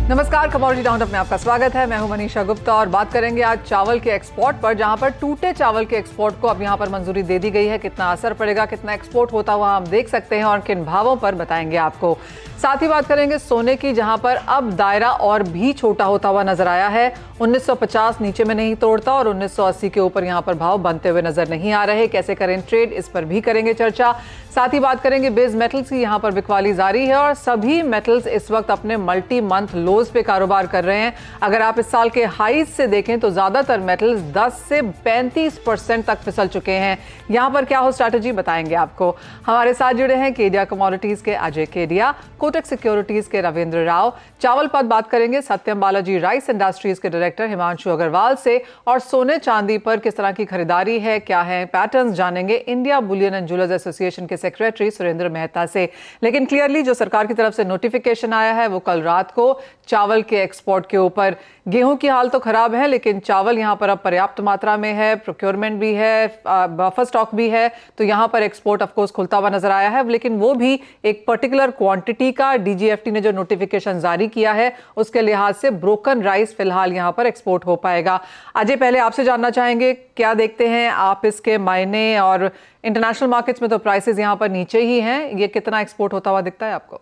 नमस्कार, commodity roundup में आपका स्वागत है। मैं हूं मनीषा गुप्ता और बात करेंगे आज चावल के एक्सपोर्ट पर, जहां पर टूटे चावल के एक्सपोर्ट को अब यहां पर मंजूरी दे दी गई है। कितना असर पड़ेगा, कितना एक्सपोर्ट होता हुआ हम देख सकते हैं और किन भावों पर बताएंगे आपको। साथ ही बात करेंगे सोने की, जहां पर अब दायरा और भी छोटा होता हुआ नजर आया है। 1950 नीचे में नहीं तोड़ता और 1980 के ऊपर यहां पर भाव बनते हुए नजर नहीं आ रहे। कैसे करें ट्रेड, इस पर भी करेंगे चर्चा। साथ ही बात करेंगे बेस मेटल्स की, यहां पर बिकवाली जारी है और सभी मेटल्स इस वक्त अपने मल्टी मंथ लोज पे कारोबार कर रहे हैं। अगर आप इस साल के हाईज से देखें तो ज्यादातर मेटल्स 10 से 35% तक फिसल चुके हैं। यहां पर क्या हो स्ट्रैटेजी, बताएंगे आपको। हमारे साथ जुड़े हैं केडिया कमोडिटीज के अजय केडिया, कोटक सिक्योरिटीज के रविंद्र राव, चावल पर बात करेंगे सत्यम बालाजी राइस इंडस्ट्रीज के डायरेक्टर हिमांशु अग्रवाल से, और सोने चांदी पर किस तरह की खरीदारी है, क्या है पैटर्न्स, जानेंगे India Boolean and jewellers association के सेक्रेटरी सुरेंद्र मेहता से। लेकिन क्लियरली जो सरकार की तरफ से नोटिफिकेशन आया है वो कल रात को चावल के एक्सपोर्ट के ऊपर। गेहूं की हाल तो खराब है, लेकिन चावल यहां पर अब पर्याप्त मात्रा में है, प्रोक्योरमेंट भी है, बफर स्टॉक भी है, तो यहां पर एक्सपोर्ट ऑफ कोर्स खुलता हुआ नजर आया है। लेकिन वो भी एक पर्टिकुलर क्वांटिटी का, डीजीएफटी ने जो नोटिफिकेशन जारी किया है उसके लिहाज से ब्रोकन राइस फिलहाल यहां पर एक्सपोर्ट हो पाएगा। अजय, पहले आपसे जानना चाहेंगे क्या देखते हैं आप इसके मायने, और इंटरनेशनल मार्केट्स में तो प्राइसेस यहां पर नीचे ही हैं, ये कितना एक्सपोर्ट होता हुआ दिखता है आपको?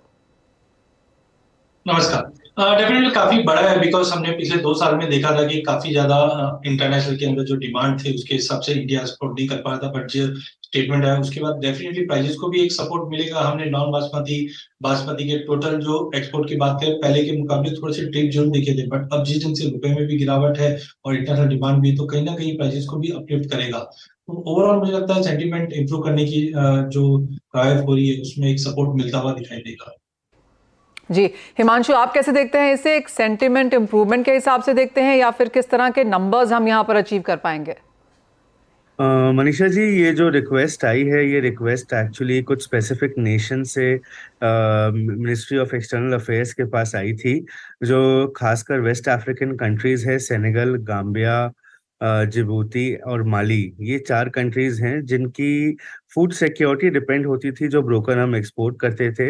नमस्कार। डेफिनेटली काफी बड़ा है, बिकॉज हमने पिछले 2 साल में देखा था कि काफी ज्यादा इंटरनेशनल के अंदर जो डिमांड थी उसके हिसाब से इंडिया एक्सपोर्ट नहीं कर पा रहा था। बट जो स्टेटमेंट है उसके बाद डेफिनेटली प्राइसेस को भी एक सपोर्ट मिलेगा। हमने नॉन बासमती, बासमती के टोटल जो एक्सपोर्ट की बात करें पहले के मुकाबले थोड़े से ट्रिप जरूर दिखे थे, बट अब जिस ढंग से रुपए में भी गिरावट है और इंटरनेशनल डिमांड भी, तो कहीं ना कहीं प्राइसेस को भी अपलिफ्ट करेगा। तो ओवरऑल मुझे लगता है सेंटीमेंट इंप्रूव करने की जो कवायद हो रही है उसमें एक सपोर्ट मिलता हुआ दिखाई देगा। जी, हिमांशु, आप कैसे देखते हैं इसे? एक सेंटिमेंट इंप्रूवमेंट के हिसाब से देखते हैं या फिर किस तरह के नंबर्स हम यहां पर अचीव कर पाएंगे? मनीषा जी, ये जो रिक्वेस्ट आई है, ये रिक्वेस्ट एक्चुअली कुछ स्पेसिफिक नेशन से मिनिस्ट्री ऑफ एक्सटर्नल अफेयर्स के पास आई थी, जो खासकर वेस्ट अफ्रीकन कंट्रीज है, सेनेगल, गाम्बिया, जिबूती और माली। ये 4 कंट्रीज हैं जिनकी फूड सिक्योरिटी डिपेंड होती थी जो ब्रोकन हम एक्सपोर्ट करते थे।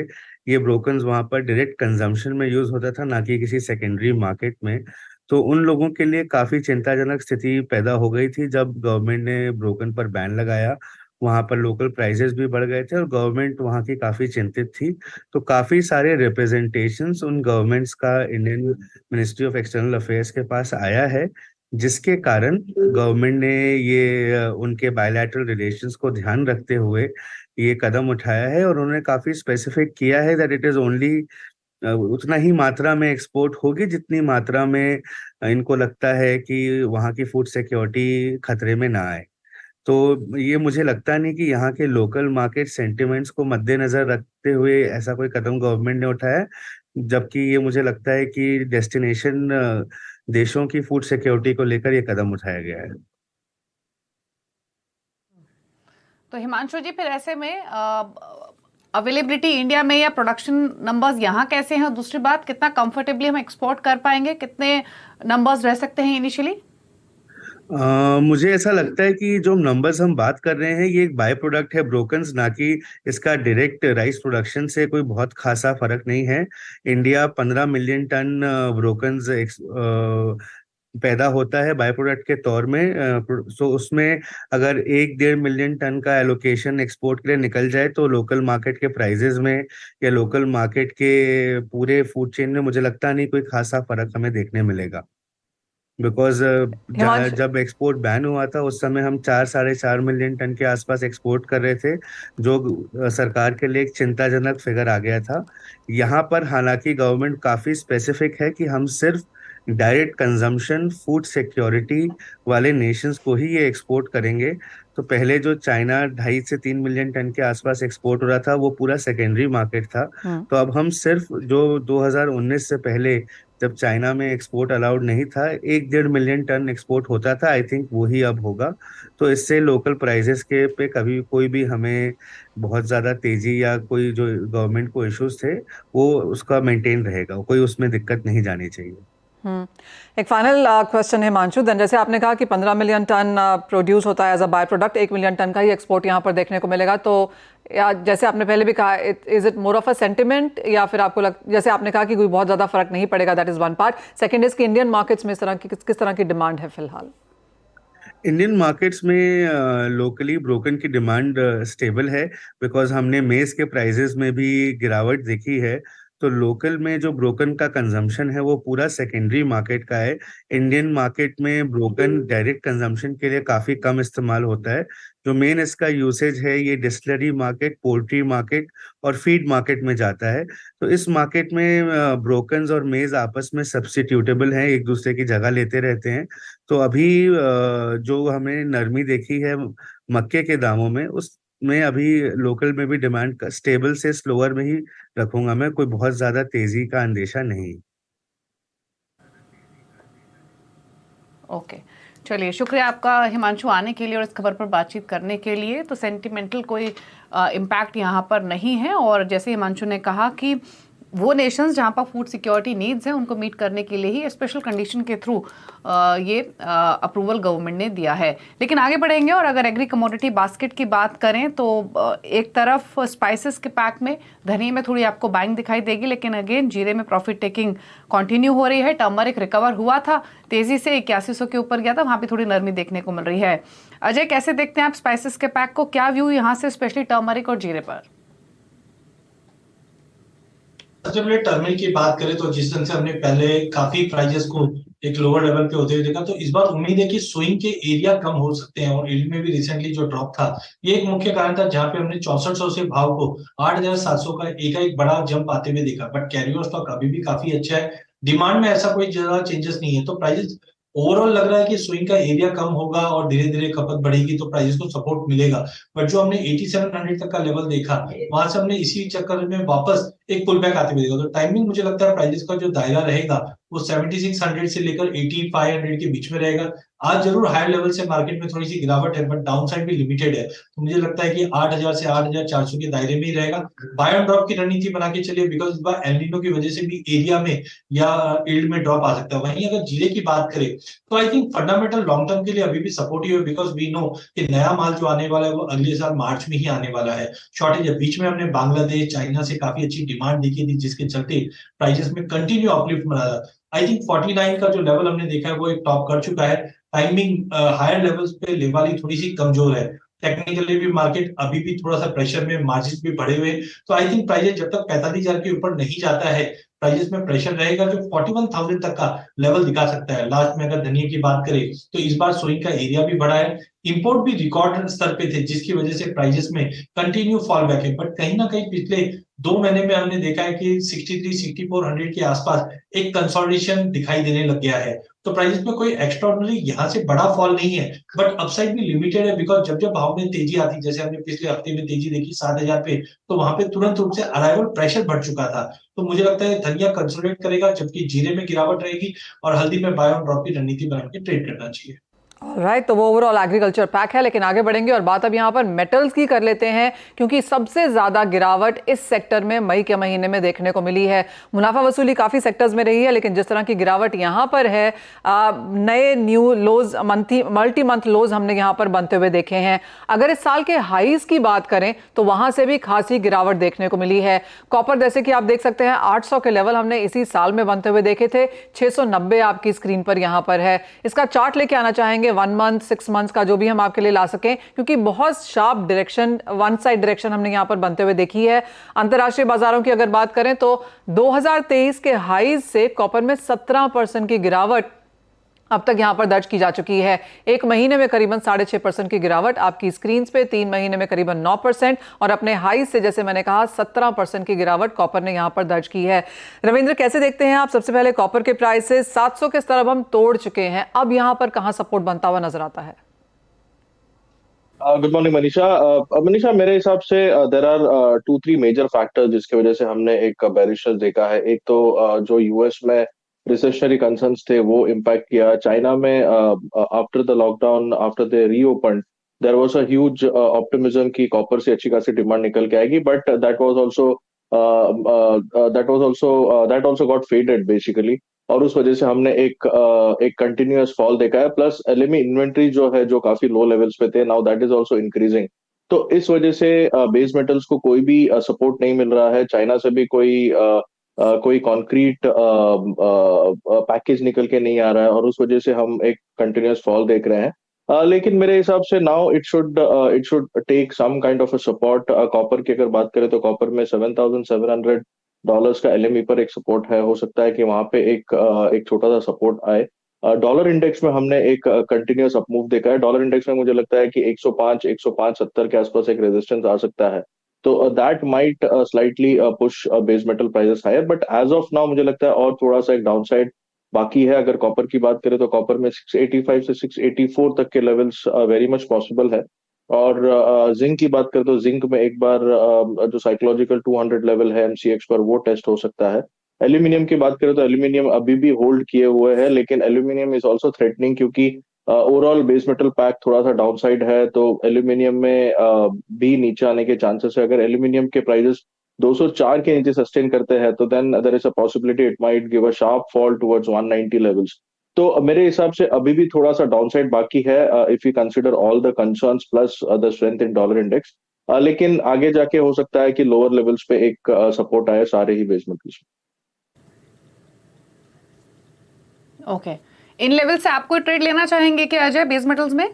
ये ब्रोकन वहाँ पर डायरेक्ट कंजम्पशन में यूज होता था, ना कि किसी सेकेंडरी मार्केट में। तो उन लोगों के लिए काफी चिंताजनक स्थिति पैदा हो गई थी जब गवर्नमेंट ने ब्रोकन पर बैन लगाया। वहां पर लोकल प्राइसेस भी बढ़ गए थे और गवर्नमेंट वहां की काफी चिंतित थी। तो काफी सारे रिप्रेजेंटेशंस उन गवर्नमेंट्स का Indian ministry of external affairs के पास आया है, जिसके कारण गवर्नमेंट ने ये उनके बायलैटरल रिलेशंस को ध्यान रखते हुए ये कदम उठाया है। और उन्होंने काफी स्पेसिफिक किया है दैट इट इज ओनली उतना ही मात्रा में एक्सपोर्ट होगी जितनी मात्रा में इनको लगता है कि वहाँ की फूड सिक्योरिटी खतरे में ना आए। तो ये मुझे लगता नहीं कि यहाँ के लोकल मार्केट सेंटिमेंट्स को मद्देनजर रखते हुए ऐसा कोई कदम गवर्नमेंट ने उठाया है, जबकि ये मुझे लगता है कि डेस्टिनेशन देशों की फूड सिक्योरिटी को लेकर ये कदम उठाया गया है। तो हिमांशु जी, फिर ऐसे में अवेलेबिलिटी इंडिया में या प्रोडक्शन नंबर्स यहाँ कैसे हैं? और दूसरी बात, कितना कंफर्टेबली हम एक्सपोर्ट कर पाएंगे, कितने नंबर्स रह सकते हैं इनिशियली? मुझे ऐसा लगता है कि जो नंबर्स हम बात कर रहे हैं ये एक बाय प्रोडक्ट है ब्रोकन्स, ना कि इसका डायरेक्ट राइस प्रोडक्शन से कोई बहुत खासा फर्क नहीं है। इंडिया 15 मिलियन टन ब्रोकन्स पैदा होता है बाय प्रोडक्ट के तौर में। सो उसमें अगर 1-1.5 मिलियन टन का एलोकेशन एक्सपोर्ट के लिए निकल जाए तो लोकल मार्केट के प्राइजेज में या लोकल मार्केट के पूरे फूड चेन में मुझे लगता नहीं कोई खासा फर्क हमें देखने मिलेगा। बिकॉज जब एक्सपोर्ट बैन हुआ था उस समय हम 4-4.5 मिलियन टन के आसपास एक्सपोर्ट कर रहे थे, जो सरकार के लिए एक चिंताजनक फिगर आ गया था। यहाँ पर हालांकि गवर्नमेंट काफी स्पेसिफिक है कि हम सिर्फ डायरेक्ट कंजम्पशन फूड सिक्योरिटी वाले नेशंस को ही ये एक्सपोर्ट करेंगे। तो पहले जो चाइना 2.5 से 3 मिलियन टन के आसपास एक्सपोर्ट हो रहा था वो पूरा सेकेंडरी मार्केट था। तो अब हम सिर्फ जो 2019 से पहले जब चाइना में एक्सपोर्ट अलाउड नहीं था 1-1.5 मिलियन टन एक्सपोर्ट होता था, आई थिंक वही अब होगा। तो इससे लोकल प्राइसेस के पे कभी कोई भी हमें बहुत ज्यादा तेजी या कोई जो गवर्नमेंट को इश्यूज थे वो उसका मेंटेन रहेगा, कोई उसमें दिक्कत नहीं जानी चाहिए। एक फाइनल क्वेश्चन है हिमांशु, देन जैसे आपने कहा कि 15 मिलियन टन प्रोड्यूस होता है as a by product, 1 million tonne का ही एक्सपोर्ट यहाँ पर देखने को मिलेगा, तो या जैसे आपने पहले भी कहा, is it more of a sentiment, या फिर आपको जैसे आपने कहा कि कोई बहुत ज्यादा फर्क नहीं पड़ेगा, that is one part. Second is कि इंडियन मार्केट्स में इस तरह की किस तरह की डिमांड है फिलहाल? इंडियन मार्केट्स में लोकली ब्रोकन की डिमांड स्टेबल है, बिकॉज हमने मेज के प्राइजेस में भी गिरावट देखी है। तो लोकल में जो ब्रोकन का कंजम्पशन है वो पूरा सेकेंडरी मार्केट का है। इंडियन मार्केट में ब्रोकन डायरेक्ट कंजम्पशन के लिए काफी कम इस्तेमाल होता है। जो मेन इसका यूसेज है ये डिस्टिलरी मार्केट, पोल्ट्री मार्केट और फीड मार्केट में जाता है। तो इस मार्केट में ब्रोकन्स और मेज आपस में सब्स्टिट्यूटेबल हैं, एक दूसरे की जगह लेते रहते हैं। तो अभी जो हमें नरमी देखी है मक्के के दामों में, उसमें अभी लोकल में भी डिमांड स्टेबल से स्लोअर में ही रखूंगा मैं, कोई बहुत ज्यादा तेजी का अंदेशा नहीं। ओके, चलिए, शुक्रिया आपका हिमांशु आने के लिए और इस खबर पर बातचीत करने के लिए। तो सेंटिमेंटल कोई इम्पैक्ट यहाँ पर नहीं है, और जैसे हिमांशु ने कहा कि वो नेशंस जहाँ पर फूड सिक्योरिटी नीड्स हैं उनको मीट करने के लिए ही स्पेशल कंडीशन के थ्रू ये अप्रूवल गवर्नमेंट ने दिया है। लेकिन आगे बढ़ेंगे, और अगर एग्री कमोडिटी बास्केट की बात करें तो एक तरफ स्पाइसेस के पैक में धनिया में थोड़ी आपको बाइंग दिखाई देगी, लेकिन अगेन जीरे में प्रॉफिट टेकिंग कंटिन्यू हो रही है। टर्मरिक रिकवर हुआ था तेजी से, 8100 के ऊपर गया था, वहां पे थोड़ी नरमी देखने को मिल रही है। अजय, कैसे देखते हैं आप स्पाइसेस के पैक को? क्या व्यू यहाँ से स्पेशली टर्मरिक और जीरे पर? सबसे पहले टर्मिनल की बात करें तो जिस तरह से हमने पहले काफी प्राइजेस को एक लोअर लेवल पे होते हुए देखा, तो इस बार उम्मीद है कि स्विंग के एरिया कम हो सकते हैं, और यील्ड में भी रिसेंटली जो ड्रॉप था ये एक मुख्य कारण था, जहां पे हमने 6400 से भाव को 8700 का एक बड़ा जंप आते हुए देखा। बट कैरी ओवर स्टॉक अभी भी काफी अच्छा है, डिमांड में ऐसा कोई ज्यादा चेंजेस नहीं है। तो प्राइजेस ओवरऑल लग रहा है कि स्विंग का एरिया कम होगा और धीरे धीरे खपत बढ़ेगी तो प्राइजेस को सपोर्ट मिलेगा। बट जो हमने 8700 तक का लेवल देखा, वहां से हमने इसी चक्कर में वापस एक पुल बैक आते हुए देखा। तो टाइमिंग मुझे लगता है प्राइजेस का जो दायरा रहेगा वो 7600 से लेकर 8500 के बीच में रहेगा। आज जरूर हायर लेवल से मार्केट में थोड़ी सी गिरावट है, बट डाउन साइड भी लिमिटेड है। तो मुझे लगता है कि 8000 से 8400 के दायरे में ही रहेगा। बाय ऑन ड्रॉप की रणनीति बना के चलिए, बिकॉज इस बार एल नीनो की वजह से भी एरिया में या यील्ड में ड्रॉप आ सकता है। वहीं अगर जीरे की बात करें तो I think fundamental long term के लिए अभी भी सपोर्टिव है, बिकॉज वी नो कि नया माल जो आने वाला है वो अगले साल मार्च में ही आने वाला है। शॉर्टेज है, बीच में हमने बांग्लादेश, चाइना से काफी अच्छी डिमांड देखी थी, जिसके चलते प्राइजेस में कंटिन्यू अपलिफ्ट मिला था। आई थिंक 49 का जो लेवल हमने देखा है वो एक टॉप कर चुका है। टाइमिंग हायर लेवल्स पे ले वाली थोड़ी सी कमजोर है। टेक्निकली भी मार्केट अभी भी थोड़ा सा प्रेशर में, मार्जिन भी बढ़े हुए। तो आई थिंक प्राइजेस जब तक 45,000 के ऊपर नहीं जाता है, प्राइजेस में प्रेशर रहेगा, जो 41,000 तक का लेवल दिखा सकता है। लास्ट में अगर धनिया की बात करें तो इस बार स्विंग का एरिया भी बढ़ा है, इंपोर्ट भी रिकॉर्ड स्तर पे थे, जिसकी वजह से प्राइजेस में कंटिन्यू फॉल बैक है। बट कहीं ना कहीं पिछले 2 महीने में हमने देखा है कि 63-6400 के आसपास एक कंसोलिडेशन दिखाई देने लग गया है। तो प्राइसेस में कोई एक्स्ट्राऑर्डिनरी यहाँ से बड़ा फॉल नहीं है, बट अपसाइड भी लिमिटेड है, बिकॉज जब जब भाव में तेजी आती, जैसे हमने पिछले हफ्ते में तेजी देखी 7000 पे, तो वहां पे तुरंत रूप से अराइवल प्रेशर बढ़ चुका था। तो मुझे लगता है धनिया कंसोलिडेट करेगा, जबकि जीरे में गिरावट रहेगी, और हल्दी में बाय ऑन ड्रॉप की रणनीति बना के ट्रेड करना चाहिए। राइट, तो वो ओवरऑल एग्रीकल्चर पैक है। लेकिन आगे बढ़ेंगे और बात अब यहाँ पर मेटल्स की कर लेते हैं, क्योंकि सबसे ज्यादा गिरावट इस सेक्टर में मई के महीने में देखने को मिली है। मुनाफा वसूली काफी सेक्टर्स में रही है, लेकिन जिस तरह की गिरावट यहाँ पर है, नए न्यू लोज, मल्टी मंथ लोज हमने यहाँ पर बनते हुए देखे हैं। अगर इस साल के हाईज की बात करें तो वहां से भी खासी गिरावट देखने को मिली है। कॉपर जैसे कि आप देख सकते हैं 800 के लेवल हमने इसी साल में बनते हुए देखे थे, 690 आपकी स्क्रीन पर यहाँ पर है। इसका चार्ट लेके आना चाहेंगे 1 मंथ 6 मंथ्स का, जो भी हम आपके लिए ला सकें, क्योंकि बहुत sharp direction, one side direction हमने यहां पर बनते हुए देखी है। अंतरराष्ट्रीय बाजारों की अगर बात करें तो 2023 के हाईज से कॉपर में 17% की गिरावट अब तक यहां पर दर्ज की जा चुकी है। एक महीने में करीबन 6.5% की गिरावट आपकी स्क्रीन पे, 3 महीने में करीबन 9%, और अपने हाई से जैसे मैंने कहा 17% की गिरावट कॉपर ने यहां पर दर्ज की है। रविंद्र, कैसे देखते हैं आप? सबसे पहले कॉपर के प्राइसेस 700 के स्तर अब हम तोड़ चुके हैं, अब यहां पर कहां सपोर्ट बनता हुआ नजर आता है? Good morning Manisha. मनीषा, मेरे हिसाब से देयर आर 2-3 मेजर फैक्टर्स जिसकी वजह से हमने एक बेरिशनेस देखा है। एक तो जो यूएस में रिसेशनरी कंसर्न्स थे वो इम्पैक्ट किया। चाइना में after the lockdown, after the reopen, there was a huge optimism की कॉपर से अच्छी खासी डिमांड निकल के आएगी, but that also got faded basically, और उस वजह से हमने एक कंटिन्यूअस फॉल देखा है। प्लस एलएमई इन्वेंट्री जो है, जो काफी लो लेवल्स पे थे, now that is also increasing. तो इस वजह से बेस मेटल्स को कोई भी सपोर्ट नहीं मिल रहा है, चाइना से भी कोई कॉन्क्रीट पैकेज निकल के नहीं आ रहा है, और उस वजह से हम एक कंटिन्यूअस फॉल देख रहे हैं। लेकिन मेरे हिसाब से now it should take some kind of a support. Copper की अगर बात करें तो कॉपर में $7,700 का एलएमई पर एक सपोर्ट है, हो सकता है कि वहां पे एक छोटा सा सपोर्ट आए। डॉलर इंडेक्स में हमने एक कंटिन्यूअस अपमूव देखा है। डॉलर इंडेक्स में मुझे लगता है कि 105-105.70 के आसपास एक रेजिस्टेंस आ सकता है, तो that might slightly push base metal prices higher, but as of now मुझे लगता है और थोड़ा सा एक डाउनसाइड बाकी है। अगर कॉपर की बात करें तो कॉपर में 685 से 684 तक के लेवल्स वेरी मच पॉसिबल है। और जिंक की बात करें तो जिंक में एक बार जो साइकोलॉजिकल 200 लेवल है एमसीएक्स पर, वो टेस्ट हो सकता है। एल्यूमिनियम की बात करें तो एल्यूमिनियम अभी भी होल्ड किए हुए है, लेकिन एल्यूमिनियम इज ऑल्सो थ्रेटनिंग, क्योंकि ओवरऑल बेस मेटल पैक थोड़ा सा डाउनसाइड है, तो एल्यूमिनियम में भी नीचे आने के चांसेस है। अगर एल्यूमिनियम के प्राइसेस 204 के नीचे सस्टेन करते हैं तो then there is a possibility it might give a sharp fall towards 190 levels. तो मेरे हिसाब से अभी भी थोड़ा सा डाउनसाइड बाकी है if you consider all the concerns plus the strength in dollar index. लेकिन आगे जाके हो सकता है कि लोअर लेवल्स पे एक सपोर्ट आए सारे ही base metals. Okay, in level से आप कोई ट्रेड लेना चाहेंगे क्या अजय बेस मेटल्स में?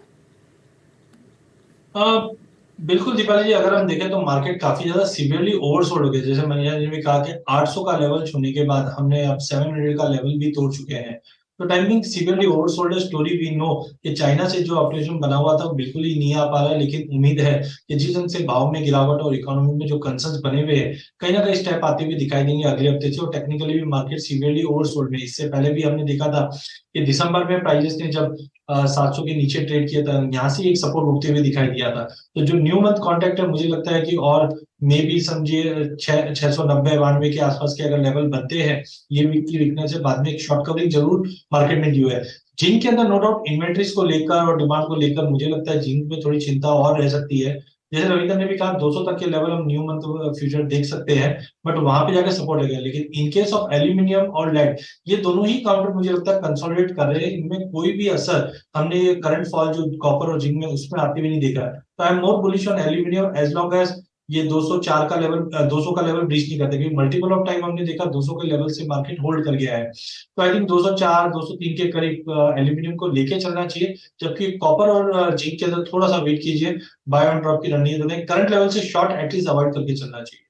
बिल्कुल दीपाली जी, अगर हम देखें तो मार्केट काफी ज्यादा सीवियरली ओवरसोल्ड हो गया। जैसे मैंने भी कहा कि 800 का लेवल छूने के बाद हमने अब 700 का लेवल भी तोड़ चुके हैं, तो टाइमिंग सीवियरली ओवरसोल्ड है। स्टोरी वी नो कि चाइना से जो ऑपरेशन बना हुआ था वो बिल्कुल ही नहीं आ पा रहा है, लेकिन उम्मीद है कि जिस ढंग से भाव में गिरावट और इकोनॉमी में जो कंसर्न्स बने हुए हैं, कहीं ना कहीं स्टेप आते हुए दिखाई देंगे अगले हफ्ते से। और टेक्निकली भी मार्केट सीवियरली ओवरसोल्ड में, इससे पहले भी हमने देखा था कि दिसंबर में प्राइजेस ने जब 700 के नीचे ट्रेड किया था, यहाँ से एक सपोर्ट उठते हुए दिखाई दिया था। तो जो न्यू मंथ कॉन्ट्रैक्ट है, मुझे लगता है कि और मे भी समझिए 690-92 के आसपास के अगर लेवल बनते हैं, ये वीक की वीकनेस है, बाद में एक शॉर्ट कवरिंग जरूर मार्केट में ड्यू है। जिंक के अंदर नो डाउट इन्वेंट्रीज को लेकर और डिमांड को लेकर मुझे लगता है जिंक में थोड़ी चिंता और रह सकती है। जैसे रविंद्र ने भी कहा 200 तक के लेवल हम न्यू मंथ फ्यूचर देख सकते हैं, बट वहां पे जाकर सपोर्ट लगेगा। लेकिन इन केस ऑफ एल्यूमिनियम और लेड, ये दोनों ही काउंटर मुझे लगता है कंसोलिडेट कर रहे हैं, इनमें कोई भी असर हमने ये करंट फॉल जो कॉपर और जिंक में उसमें आते हुए नहीं देखा है। तो I am more bullish on aluminium as long as ये 204 का लेवल 200 का लेवल ब्रीच नहीं करते, क्योंकि मल्टीपल ऑफ टाइम हमने देखा 200 के लेवल से मार्केट होल्ड कर गया है। तो आई थिंक 204 203 के करीब एल्यूमिनियम को लेके चलना चाहिए, जबकि कॉपर और जिंक के अंदर थोड़ा सा वेट कीजिए, बाय ऑन ड्रॉप की रणनीति करंट लेवल से शॉर्ट एटलीस्ट अवॉइड करके चलना चाहिए।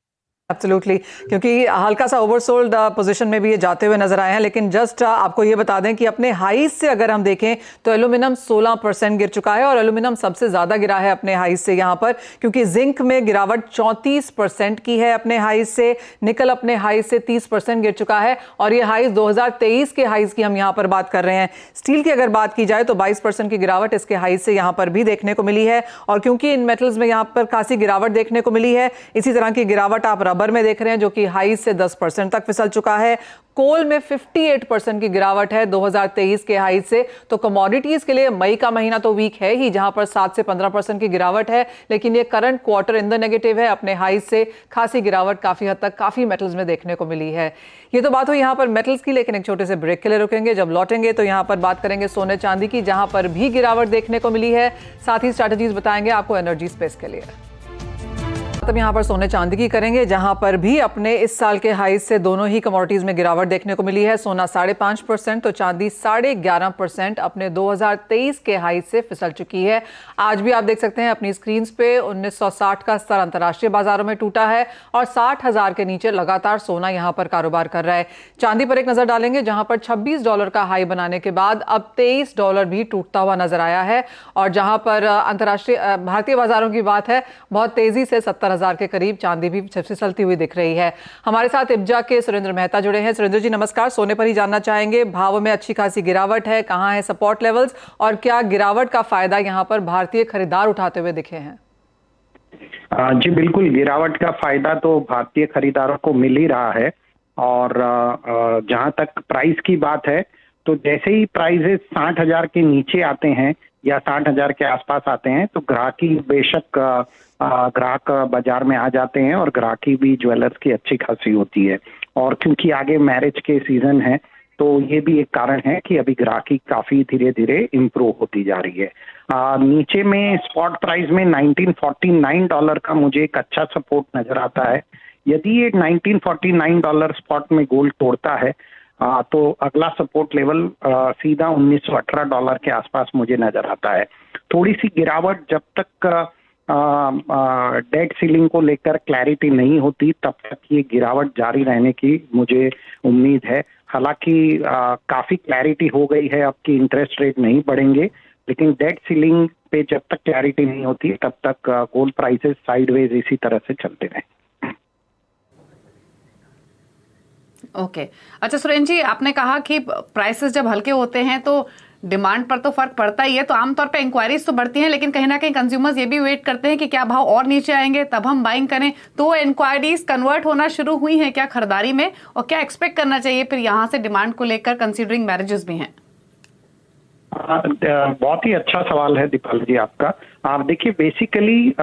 एब्सोल्युटली, क्योंकि हल्का सा ओवरसोल्ड पोजीशन में भी ये जाते हुए नजर आए हैं। लेकिन जस्ट आपको ये बता दें कि अपने हाईज से अगर हम देखें तो एल्यूमिनियम 16% गिर चुका है, और एल्यूमिनियम सबसे ज्यादा गिरा है अपने हाईज से यहां पर, क्योंकि जिंक में गिरावट 34% की है अपने हाईज से, निकल अपने हाईज से 30% गिर चुका है, और ये हाईज 2023 के हाईज की हम यहां पर बात कर रहे हैं। स्टील की अगर बात की जाए तो 22% की गिरावट इसके हाईज से यहां पर भी देखने को मिली है। और क्योंकि इन मेटल्स में यहां पर खासी गिरावट देखने को मिली है, इसी तरह की गिरावट आप रबर में देख रहे हैं जो कि हाई से 10% तक फिसल चुका है। कोल में 58% की गिरावट है 2023 के हाई से। तो कमोडिटीज के लिए मई का महीना तो वीक है ही, जहां पर 7 से 15% की गिरावट है, लेकिन ये current quarter in the negative है। अपने हाई से खासी गिरावट काफी हद तक काफी मेटल्स में देखने को मिली है। ये तो बात हुई यहां पर मेटल्स की, लेकिन एक छोटे से ब्रेक के लिए रुकेंगे। जब लौटेंगे तो यहां पर बात करेंगे सोने चांदी की, जहां पर भी गिरावट देखने को मिली है। साथ ही स्ट्रैटेजीज बताएंगे आपको एनर्जी स्पेस के लिए। तब यहां पर सोने चांदी की करेंगे, जहां पर भी अपने इस साल के हाई से दोनों ही कमोडिटीज में गिरावट देखने को मिली है। सोना 5.5% तो चांदी 11.5% अपने 2023 के हाई से फिसल चुकी है। आज भी आप देख सकते हैं अपनी स्क्रीन पे 1960 का स्तर अंतर्राष्ट्रीय बाजारों में टूटा है, और 60,000 के नीचे लगातार सोना यहां पर कारोबार कर रहा है। चांदी पर एक नजर डालेंगे, जहां पर $26 का हाई बनाने के बाद अब $23 भी टूटता हुआ नजर आया है, और जहां पर अंतर्राष्ट्रीय भारतीय बाजारों की बात है, बहुत तेजी से 70,000 के करीब चांदी भी फिसलती हुई दिख रही है। हमारे साथ इब्जा के सुरेंद्र मेहता जुड़े हैं। सुरेंद्र जी नमस्कार। सोने पर ही जानना चाहेंगे, भाव में अच्छी खासी गिरावट है, कहां है सपोर्ट लेवल्स, और क्या गिरावट का फायदा यहां पर भारतीय खरीदार उठाते हुए दिखे हैं? जी बिल्कुल, गिरावट का फायदा तो भारतीय खरीदारों को मिल ही रहा है। और जहां तक प्राइस की बात है, तो जैसे ही प्राइसेस 60,000 के नीचे आते हैं या 60,000 के आसपास आते हैं, तो ग्राहकी बेशक ग्राहक बाजार में आ जाते हैं, और ग्राहकी भी ज्वेलर्स की अच्छी खासी होती है। और क्योंकि आगे मैरिज के सीजन है, तो ये भी एक कारण है कि अभी ग्राहकी काफी धीरे धीरे इम्प्रूव होती जा रही है। नीचे में स्पॉट प्राइस में $1949 का मुझे एक अच्छा सपोर्ट नजर आता है। यदि ये $1949 स्पॉट में गोल्ड तोड़ता है तो अगला सपोर्ट लेवल सीधा $1918 के आसपास मुझे नजर आता है। थोड़ी सी गिरावट जब तक डेट सीलिंग को लेकर क्लैरिटी नहीं होती तब तक ये गिरावट जारी रहने की मुझे उम्मीद है। हालांकि काफी क्लैरिटी हो गई है, अब की इंटरेस्ट रेट नहीं बढ़ेंगे, लेकिन डेट सीलिंग पे जब तक क्लैरिटी नहीं होती तब तक गोल्ड प्राइसेस साइडवेज इसी तरह से चलते रहे। ओके अच्छा सुरेंद्र जी, आपने कहा कि प्राइसेस जब हल्के होते हैं तो डिमांड पर तो फर्क पड़ता ही है, तो आमतौर पे इंक्वायरीज तो बढ़ती हैं, लेकिन कहीं ना कहीं कंज्यूमर्स ये भी वेट करते हैं कि क्या भाव और नीचे आएंगे तब हम बाइंग करें। तो इंक्वायरीज कन्वर्ट होना शुरू हुई हैं क्या खरीदारी में, और क्या एक्सपेक्ट करना चाहिए फिर यहाँ से डिमांड को लेकर, कंसीडरिंग मैरिजेस भी हैं? बहुत ही अच्छा सवाल है दीपाल जी आपका। आप देखिए बेसिकली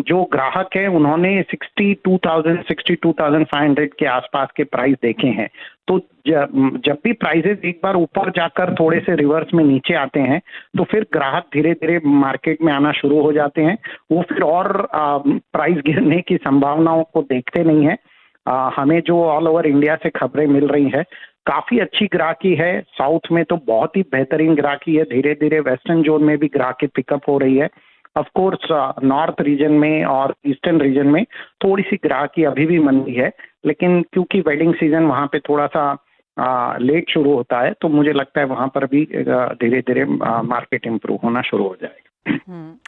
जो ग्राहक है उन्होंने 62,500 के आसपास के प्राइस देखे हैं। तो जब भी प्राइसेस एक बार ऊपर जाकर थोड़े से रिवर्स में नीचे आते हैं तो फिर ग्राहक धीरे धीरे मार्केट में आना शुरू हो जाते हैं। वो फिर और प्राइस गिरने की संभावनाओं को देखते नहीं है। हमें जो ऑल ओवर इंडिया से खबरें मिल रही है काफी अच्छी ग्राहकी है। साउथ में तो बहुत ही बेहतरीन ग्राहकी है, धीरे धीरे वेस्टर्न जोन में भी ग्राहकी पिकअप हो रही है। ऑफ कोर्स नॉर्थ रीजन में और ईस्टर्न रीजन में थोड़ी सी ग्राहकी अभी भी मंदी है, लेकिन क्योंकि वेडिंग सीजन वहां पे थोड़ा सा लेट शुरू होता है तो मुझे लगता है वहां पर भी धीरे धीरे मार्केट इम्प्रूव होना शुरू हो जाएगा।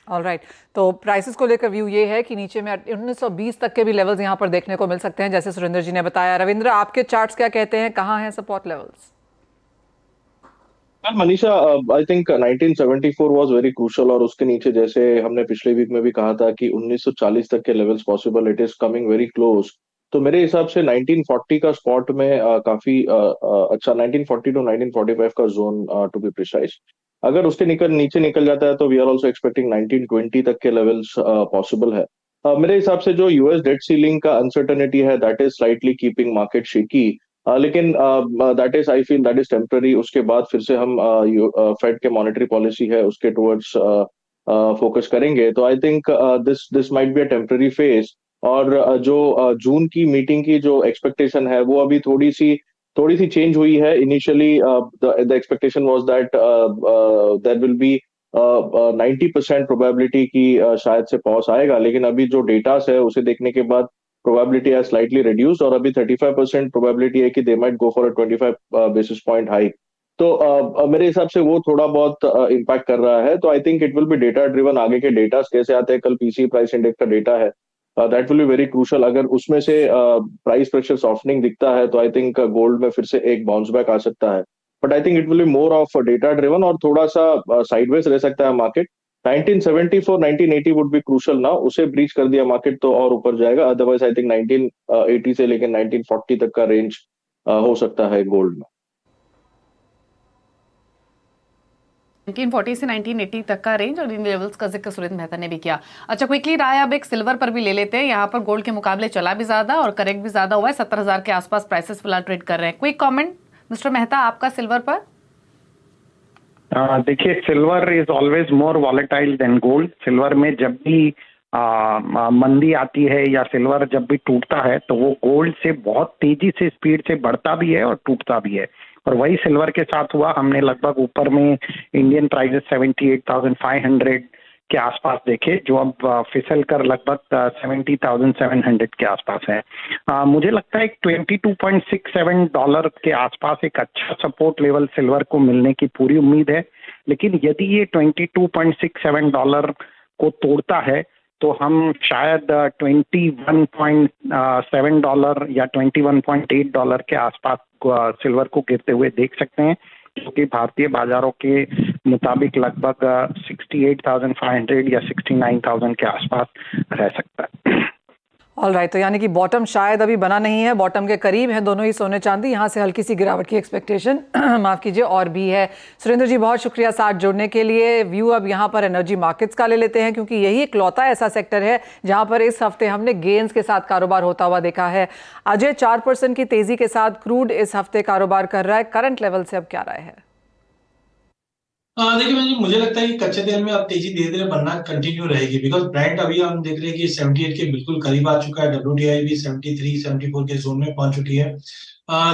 ऑलराइट, तो प्राइसेस को लेकर व्यू ये है कि नीचे में 1920 तक के भी लेवल्स यहाँ पर देखने को मिल सकते हैं, जैसे सुरेंद्र जी ने बताया। रविंद्र, आपके चार्ट्स क्या कहते हैं, कहाँ हैं support levels? Manisha, I think 1974 was very crucial, और उसके नीचे जैसे हमने पिछले वीक में भी कहा था कि 1940 तक के levels possible, it is coming very close. तो मेरे हिसाब से 1940 का स्पॉट में काफी अच्छा 1940 टू 1945 का जोन टू बी प्रिसाइज। अगर उसके नीचे निकल जाता है तो वी आर ऑल्सो एक्सपेक्टिंग 1920 तक के लेवल्स पॉसिबल है। मेरे हिसाब से जो यूएस डेट सीलिंग का अनसर्टेनिटी है that is slightly keeping market shaky, लेकिन that is I feel that is temporary. उसके बाद फिर से हम फेड के मॉनेटरी पॉलिसी है उसके टुवर्ड्स फोकस करेंगे। तो I think this might be a temporary phase. और जो जून की मीटिंग की जो एक्सपेक्टेशन है वो अभी थोड़ी सी चेंज हुई है। Initially the expectation was that there will be 90% probability की शायद से पॉज आएगा, लेकिन अभी जो डेटास है उसे देखने के बाद प्रोबेबिलिटी है स्लाइटली रिड्यूस्ड, और अभी 35% प्रोबेबिलिटी है कि they might go for a 25 basis point hike. तो मेरे हिसाब से वो थोड़ा बहुत इम्पैक्ट कर रहा है। तो I think it will be data driven. आगे के डेटा कैसे आते हैं, कल पीसी प्राइस इंडेक्स का डेटा है, that will be very crucial. अगर उसमें से प्राइस प्रेशर सॉफ्टनिंग दिखता है तो आई थिंक गोल्ड में फिर से एक बाउंस बैक आ सकता है। But I think it will be more of data driven, और थोड़ा सा साइडवेज रह सकता है मार्केट। 1974 1980 वुड बी क्रूशियल ना, उसे ब्रीच कर दिया मार्केट तो और ऊपर जाएगा। अदरवाइज आई थिंक 1980 से लेकर 1940 तक का रेंज हो सकता है गोल्ड में। 1940 से 1980 तक का रेंज, और इन लेवल्स का जिक्र सुरेंद्र मेहता ने भी किया। अच्छा, क्विकली राय अब एक सिल्वर पर भी ले लेते हैं। यहाँ पर गोल्ड के मुकाबले चला भी ज्यादा और करेक्ट भी ज्यादा हुआ है। 70,000 के आसपास प्राइसेस फिलहाल ट्रेड कर रहे हैं। क्विक कमेंट मिस्टर मेहता आपका सिल्वर पर? देखिए, silver is always more volatile than gold. Silver में जब भी मंदी आती है या सिल्वर जब भी टूटता है तो वो गोल्ड से बहुत तेजी से स्पीड से बढ़ता भी है और टूटता भी है, और वही सिल्वर के साथ हुआ। हमने लगभग ऊपर में इंडियन प्राइसेस 78,500 के आसपास देखे, जो अब फिसल कर लगभग 70,700 के आसपास है। मुझे लगता है $22.67 के आसपास एक अच्छा सपोर्ट लेवल सिल्वर को मिलने की पूरी उम्मीद है। लेकिन यदि ये $22.67 को तोड़ता है तो हम शायद $21.7 या $21.8 के आसपास सिल्वर को गिरते हुए देख सकते हैं, जो कि भारतीय बाजारों के मुताबिक लगभग 68,500 या 69,000 के आसपास रह सकता है। ऑल राइट, तो यानी कि बॉटम शायद अभी बना नहीं है, बॉटम के करीब है दोनों ही सोने चांदी। यहाँ से हल्की सी गिरावट की एक्सपेक्टेशन माफ कीजिए और भी है। सुरेंद्र जी बहुत शुक्रिया साथ जुड़ने के लिए। व्यू अब यहाँ पर एनर्जी मार्केट्स का ले लेते हैं, क्योंकि यही इकलौता ऐसा सेक्टर है जहाँ पर इस हफ्ते हमने गेन्स के साथ कारोबार होता हुआ देखा है। अजय, 4% की तेजी के साथ क्रूड इस हफ्ते कारोबार कर रहा है, करंट लेवल से अब क्या राय है? देखिए मुझे लगता है कि कच्चे तेल में अब तेजी धीरे धीरे बनना कंटिन्यू रहेगी, बिकॉज ब्रांड अभी हम देख रहे हैं कि 78 के बिल्कुल करीब आ चुका है, WTI भी 73 74 के जोन में पहुंच चुकी है।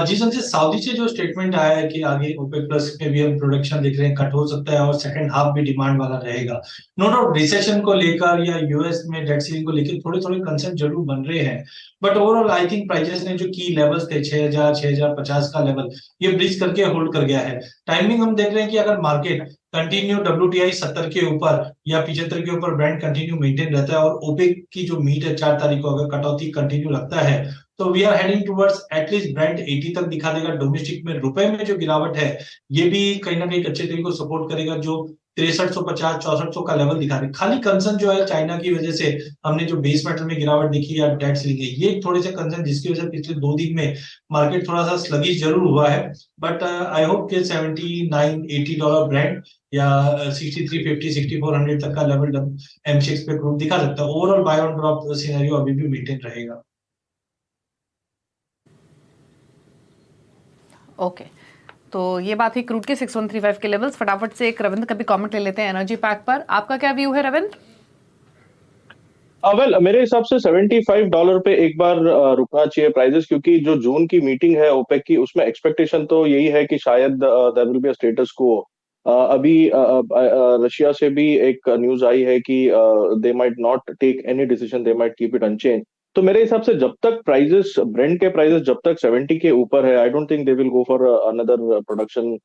जिस ढंग से सऊदी से जो स्टेटमेंट आया है कि आगे ओपेक प्लस में भी हम प्रोडक्शन देख रहे हैं कट हो सकता है और सेकंड हाफ भी डिमांड वाला रहेगा। नो डाउट रिसेशन को लेकर या यूएस में डेट सीलिंग को लेकर थोड़े थोड़े कंसर्न जरूर बन रहे हैं, but overall I think prices ने जो की लेवल्स थे 6000 6050 का लेवल ये ब्रीच करके होल्ड कर गया है। टाइमिंग हम देख रहे हैं कि अगर मार्केट कंटिन्यू WTI 70 के ऊपर या 75 के ऊपर ब्रांड कंटिन्यू मेंटेन रहता है और ओपेक की जो मीट है 4 तारीख को अगर कटौती कंटिन्यू लगता है तो we are heading towards at least Brent 80 तक दिखा देगा। डोमेस्टिक में रुपए में जो गिरावट है ये भी कहीं ना कहीं कच्चे तेल को सपोर्ट करेगा, जो 6350 6400 का लेवल दिखा रहे। खाली कंसर्न जो है चाइना की वजह से हमने जो बेस मेटल में गिरावट देखी या डेट सीलिंग है, ये थोड़े से कंसर्न जिसकी वजह से पिछले 2 दिन में मार्केट थोड़ा सा स्लगिश जरूर हुआ है। बट आई होप कि $79-80 ब्रांड या 6350 6400 तक का लेवल MCX पे क्रूड दिखा सकता है। Overall buy on drop scenario अभी भी मेंटेन रहेगा। ओके, तो ये बात ही क्रूड के 6135 के लेवल्स। फटाफट से एक रविंद्र का भी कमेंट ले लेते हैं एनर्जी पैक पर। आपका क्या व्यू है रविंद्र? वेल मेरे हिसाब से $75 पे एक बार रुकना चाहिए प्राइजेस, क्योंकि जो जून की मीटिंग है ओपेक की उसमें एक्सपेक्टेशन तो यही है कि शायद there will be a status quo. अभी रशिया से भी एक न्यूज आई है कि they might not take any decision, they might keep it unchanged. तो मेरे हिसाब से जब तक प्राइजेस ब्रेंट के प्राइजेस जब तक 70 के ऊपर है, I don't think they will go for another production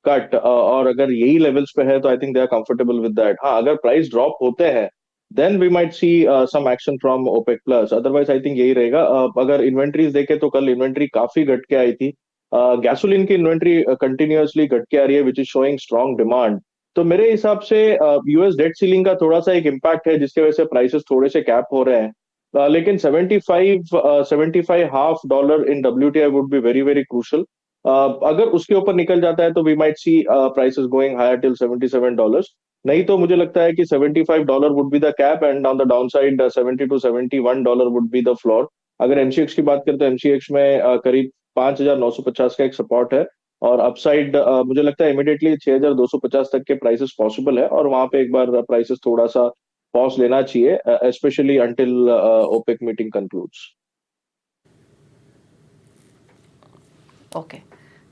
cut. और अगर यही लेवल्स पे है तो I think they are comfortable with that. हाँ, अगर प्राइस ड्रॉप होते हैं then we might see some action from OPEC plus, otherwise I think यही रहेगा। अगर इन्वेंट्रीज देखे तो कल इन्वेंट्री काफी घट के आई थी। गैसोलीन की इन्वेंट्री कंटिन्यूअसली घट के आ रही है which is showing strong demand. तो मेरे हिसाब से यूएस डेट सीलिंग का थोड़ा सा एक इम्पैक्ट है जिसकी वजह से प्राइसेस थोड़े से कैप हो रहे हैं। लेकिन 75 half dollar in WTI would be very very crucial. अगर उसके ऊपर निकल जाता है तो we might see prices going higher till $77। नहीं तो मुझे लगता है कि $75 would be the cap and on the downside $70 to $71 would be the floor. अगर MCX की बात करें तो MCX में करीब 5950 का एक सपोर्ट है और अपसाइड मुझे लगता है इमीडिएटली 6250 तक के प्राइसेस पॉसिबल है और वहां पे एक बार प्राइसेस थोड़ा सा पॉज लेना चाहिए, specially until OPEC meeting concludes. Okay,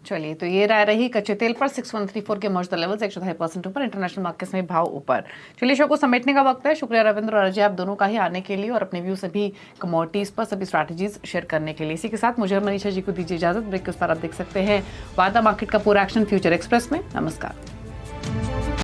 चलिए, तो ये राय रही कच्चे तेल पर। 6134 के मर्ज द लेवल्स 102% ऊपर, इंटरनेशनल मार्केट्स में भाव ऊपर। चलिए, शो को समेटने का वक्त है। शुक्रिया रविंद्र और अजय आप दोनों का ही आने के लिए और अपने व्यू सभी कमोडिटीज पर सभी स्ट्रैटेजीज शेयर करने के लिए। इसी के साथ मुझे और मनीषा जी को दीजिए इजाजत। ब्रेक के उस पर आप देख सकते हैं वादा मार्केट का पूरा एक्शन फ्यूचर एक्सप्रेस में। नमस्कार।